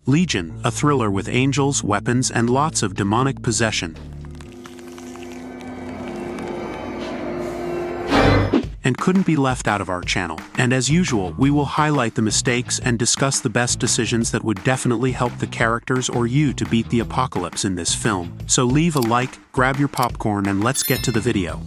Legion, a thriller with angels, weapons, and lots of demonic possession. And couldn't be left out of our channel. And as usual, we will highlight the mistakes and discuss the best decisions that would definitely help the characters or you to beat the apocalypse in this film. So leave a like, grab your popcorn, and let's get to the video.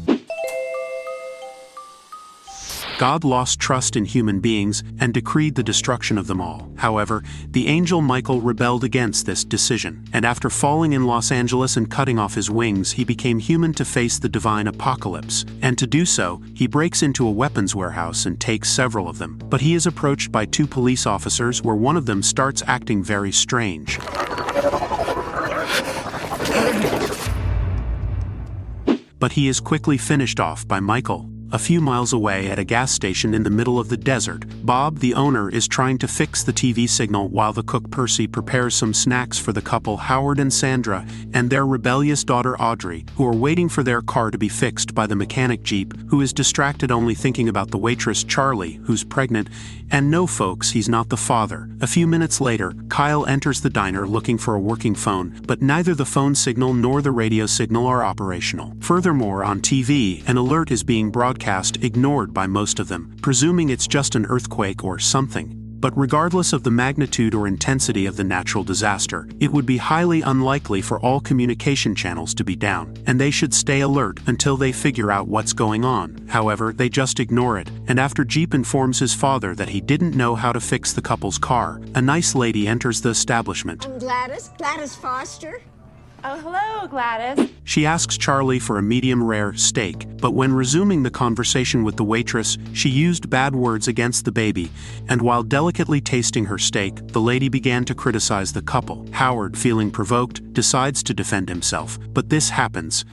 God lost trust in human beings and decreed the destruction of them all. However, the angel Michael rebelled against this decision, and after falling in Los Angeles and cutting off his wings, he became human to face the divine apocalypse. And to do so, he breaks into a weapons warehouse and takes several of them. But he is approached by two police officers, where one of them starts acting very strange. But he is quickly finished off by Michael. A few miles away at a gas station in the middle of the desert, Bob, the owner, is trying to fix the TV signal while the cook Percy prepares some snacks for the couple Howard and Sandra and their rebellious daughter Audrey, who are waiting for their car to be fixed by the mechanic Jeep, who is distracted only thinking about the waitress Charlie, who's pregnant. And no folks, he's not the father. A few minutes later, Kyle enters the diner looking for a working phone, but neither the phone signal nor the radio signal are operational. Furthermore, on TV, an alert is being broadcast, ignored by most of them, presuming it's just an earthquake or something. But regardless of the magnitude or intensity of the natural disaster, it would be highly unlikely for all communication channels to be down, and they should stay alert until they figure out what's going on. However, they just ignore it, and after Jeep informs his father that he didn't know how to fix the couple's car, a nice lady enters the establishment. I'm Gladys Foster. Oh, hello, Gladys. She asks Charlie for a medium-rare steak, but when resuming the conversation with the waitress, she used bad words against the baby, and while delicately tasting her steak, the lady began to criticize the couple. Howard, feeling provoked, decides to defend himself, but this happens.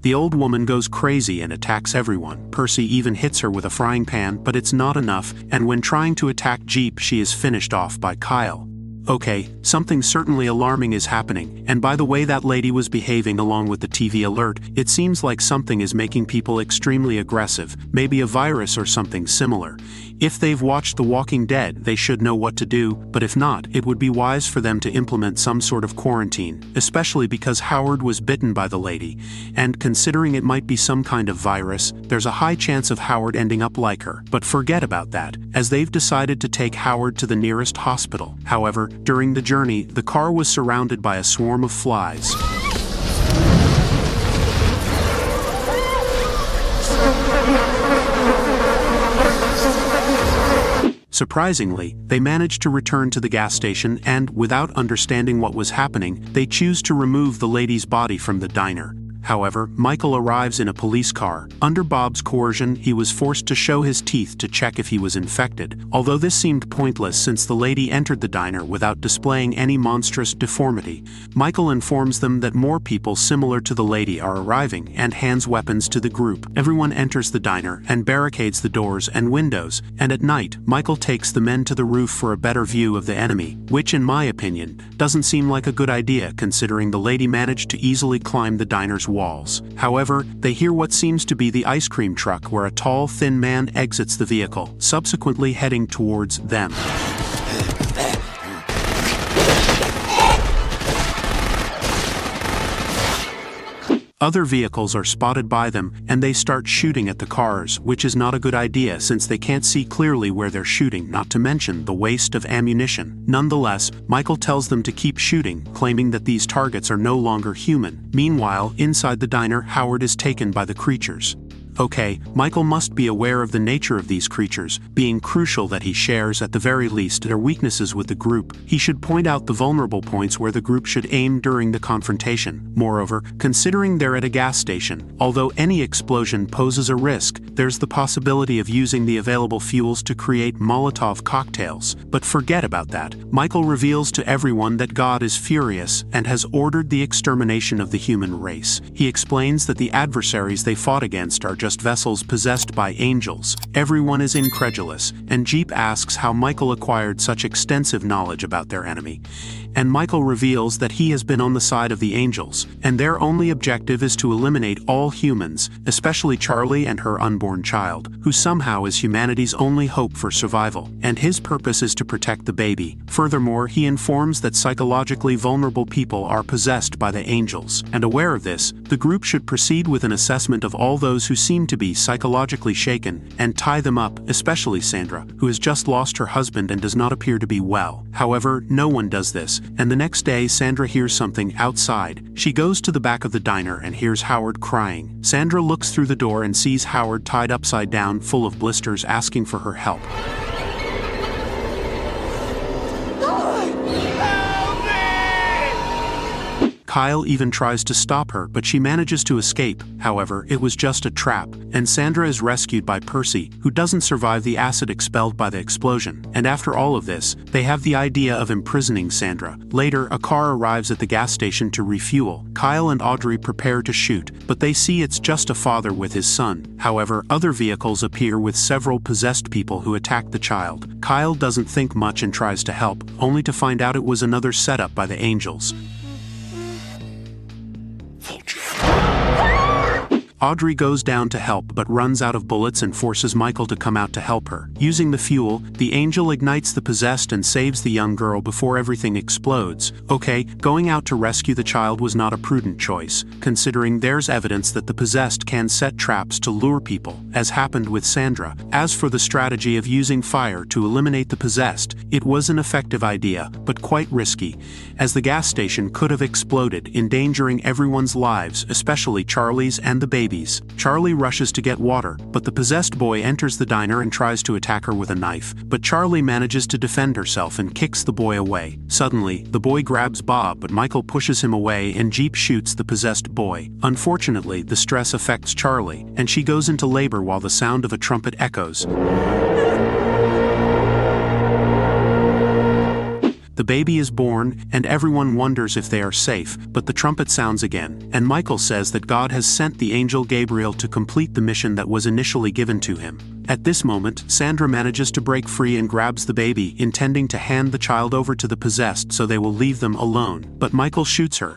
The old woman goes crazy and attacks everyone. Percy even hits her with a frying pan, but it's not enough, and when trying to attack Jeep, she is finished off by Kyle. Okay, something certainly alarming is happening, and by the way that lady was behaving along with the TV alert, it seems like something is making people extremely aggressive, maybe a virus or something similar. If they've watched The Walking Dead, they should know what to do, but if not, it would be wise for them to implement some sort of quarantine, especially because Howard was bitten by the lady, and considering it might be some kind of virus, there's a high chance of Howard ending up like her. But forget about that, as they've decided to take Howard to the nearest hospital. However, during the journey, the car was surrounded by a swarm of flies. Surprisingly, they managed to return to the gas station and, without understanding what was happening, they choose to remove the lady's body from the diner. However, Michael arrives in a police car. Under Bob's coercion, he was forced to show his teeth to check if he was infected, although this seemed pointless since the lady entered the diner without displaying any monstrous deformity. Michael informs them that more people similar to the lady are arriving and hands weapons to the group. Everyone enters the diner and barricades the doors and windows, and at night, Michael takes the men to the roof for a better view of the enemy, which in my opinion, doesn't seem like a good idea considering the lady managed to easily climb the diner's walls. However, they hear what seems to be the ice cream truck where a tall, thin man exits the vehicle, subsequently heading towards them. Other vehicles are spotted by them, and they start shooting at the cars, which is not a good idea since they can't see clearly where they're shooting, not to mention the waste of ammunition. Nonetheless, Michael tells them to keep shooting, claiming that these targets are no longer human. Meanwhile, inside the diner, Howard is taken by the creatures. Okay, Michael must be aware of the nature of these creatures, being crucial that he shares at the very least their weaknesses with the group. He should point out the vulnerable points where the group should aim during the confrontation. Moreover, considering they're at a gas station, although any explosion poses a risk, there's the possibility of using the available fuels to create Molotov cocktails. But forget about that. Michael reveals to everyone that God is furious and has ordered the extermination of the human race. He explains that the adversaries they fought against are just vessels possessed by angels. Everyone is incredulous, and Jeep asks how Michael acquired such extensive knowledge about their enemy. And Michael reveals that he has been on the side of the angels, and their only objective is to eliminate all humans, especially Charlie and her unborn child, who somehow is humanity's only hope for survival, and his purpose is to protect the baby. Furthermore, he informs that psychologically vulnerable people are possessed by the angels, and aware of this, the group should proceed with an assessment of all those who seem to be psychologically shaken, and tie them up, especially Sandra, who has just lost her husband and does not appear to be well. However, no one does this, and the next day Sandra hears something outside. She goes to the back of the diner and hears Howard crying. Sandra looks through the door and sees Howard tied upside down, full of blisters, asking for her help. Kyle even tries to stop her, but she manages to escape. However, it was just a trap, and Sandra is rescued by Percy, who doesn't survive the acid expelled by the explosion. And after all of this, they have the idea of imprisoning Sandra. Later, a car arrives at the gas station to refuel. Kyle and Audrey prepare to shoot, but they see it's just a father with his son. However, other vehicles appear with several possessed people who attack the child. Kyle doesn't think much and tries to help, only to find out it was another setup by the angels. Audrey goes down to help but runs out of bullets and forces Michael to come out to help her. Using the fuel, the angel ignites the possessed and saves the young girl before everything explodes. Okay, going out to rescue the child was not a prudent choice, considering there's evidence that the possessed can set traps to lure people, as happened with Sandra. As for the strategy of using fire to eliminate the possessed, it was an effective idea, but quite risky, as the gas station could have exploded, endangering everyone's lives, especially Charlie's and the baby. Charlie rushes to get water, but the possessed boy enters the diner and tries to attack her with a knife, but Charlie manages to defend herself and kicks the boy away. Suddenly, the boy grabs Bob, but Michael pushes him away and Jeep shoots the possessed boy. Unfortunately, the stress affects Charlie, and she goes into labor while the sound of a trumpet echoes. The baby is born, and everyone wonders if they are safe, but the trumpet sounds again, and Michael says that God has sent the angel Gabriel to complete the mission that was initially given to him. At this moment, Sandra manages to break free and grabs the baby, intending to hand the child over to the possessed so they will leave them alone, but Michael shoots her.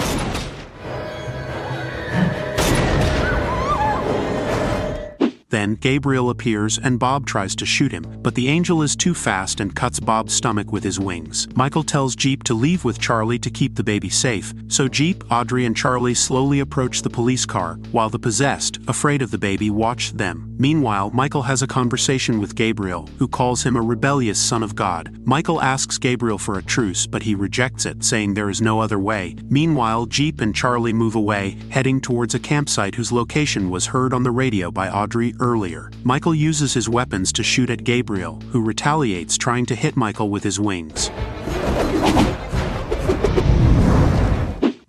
Then, Gabriel appears and Bob tries to shoot him, but the angel is too fast and cuts Bob's stomach with his wings. Michael tells Jeep to leave with Charlie to keep the baby safe, so Jeep, Audrey and Charlie slowly approach the police car, while the possessed, afraid of the baby, watch them. Meanwhile, Michael has a conversation with Gabriel, who calls him a rebellious son of God. Michael asks Gabriel for a truce, but he rejects it, saying there is no other way. Meanwhile, Jeep and Charlie move away, heading towards a campsite whose location was heard on the radio by Audrey earlier. Michael uses his weapons to shoot at Gabriel, who retaliates, trying to hit Michael with his wings.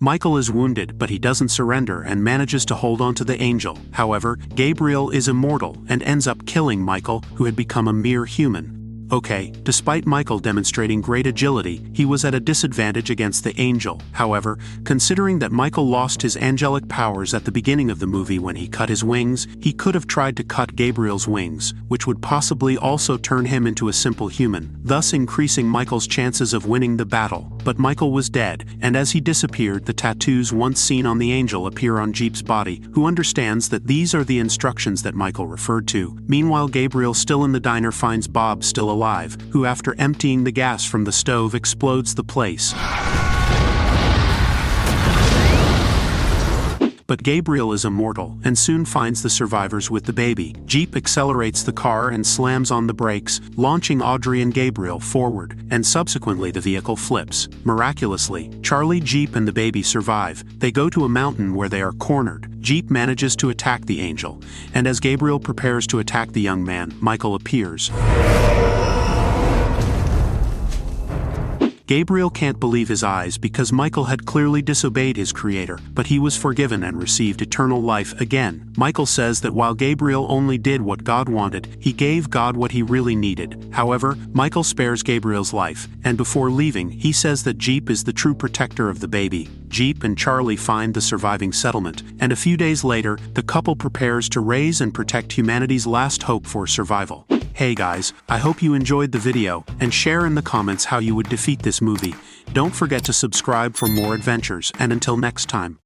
Michael is wounded, but he doesn't surrender and manages to hold on to the angel. However, Gabriel is immortal and ends up killing Michael, who had become a mere human. Okay, despite Michael demonstrating great agility, he was at a disadvantage against the angel. However, considering that Michael lost his angelic powers at the beginning of the movie when he cut his wings, he could have tried to cut Gabriel's wings, which would possibly also turn him into a simple human, thus increasing Michael's chances of winning the battle. But Michael was dead, and as he disappeared, the tattoos once seen on the angel appear on Jeep's body, who understands that these are the instructions that Michael referred to. Meanwhile, Gabriel, still in the diner, finds Bob still alive, who after emptying the gas from the stove explodes the place. But Gabriel is immortal and soon finds the survivors with the baby. Jeep accelerates the car and slams on the brakes, launching Audrey and Gabriel forward, and subsequently the vehicle flips. Miraculously, Charlie, Jeep and the baby survive. They go to a mountain where they are cornered. Jeep manages to attack the angel, and as Gabriel prepares to attack the young man, Michael appears. Gabriel can't believe his eyes because Michael had clearly disobeyed his creator, but he was forgiven and received eternal life again. Michael says that while Gabriel only did what God wanted, he gave God what he really needed. However, Michael spares Gabriel's life, and before leaving, he says that Jeep is the true protector of the baby. Jeep and Charlie find the surviving settlement, and a few days later, the couple prepares to raise and protect humanity's last hope for survival. Hey guys, I hope you enjoyed the video, and share in the comments how you would defeat this movie. Don't forget to subscribe for more adventures, and until next time.